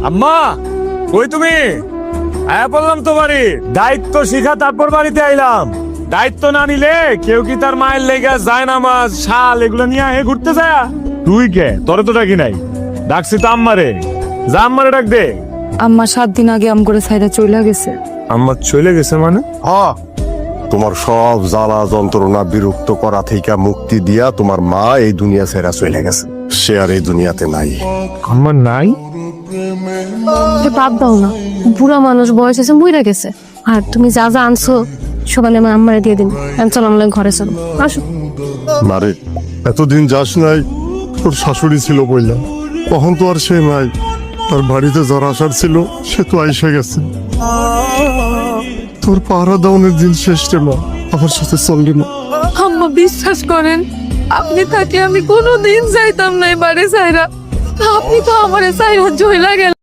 আম্মা কই তুমি? আয়া বললাম তো বাড়ি, দায়িত্ব শিখা তারপর বাড়িতে আইলাম। দায়িত্ব না নিলে কেউ কি তার মায়ের লেগে যায় নামাজ শাল এগুলো নিয়ে আহে ঘুরতে যায়? তুই কে? তোরে তো ডাকি নাই। ডাকছি তো আম্মারে, যা আম্মারে ডাক দে। আম্মা 7 দিন আগে আম করে ছাইরা চলে গেছে। আম্মা চলে গেছে মানে? হ্যাঁ, তোমার সব জ্বালা যন্ত্রণা বিরক্ত করা থেকে মুক্তি দিয়া তোমার মা এই দুনিয়া ছেড়া চলে গেছে। সে আর এই দুনিয়াতে নাই। আম্মা নাই? বাদ দাও না, বুড়া মানুষ, বয়স এসে মইরা গেছে। আর তুমি যা যা আনছো সকালে আমার আম্মারে দিয়ে দিন। চলো আমরা ঘরে চলো, আসো। মারে, এতদিন যাস নাই, তোর শাশুড়ি ছিল বললাম, কখন তো আর সে নাই। তার বাড়িতে যারা আসার ছিল সে তো আইসা গেছে। তোর পাহারা দাউনের দিন শেষ রে মা, আমার সাথে চললি না। আম্মা বিশ্বাস করেন, আপনি থাকলে আমি কোনোদিন যাইতাম না এবারে ছাইরা। আপনি তো আমারে ছাইরা জইলা গেলেন।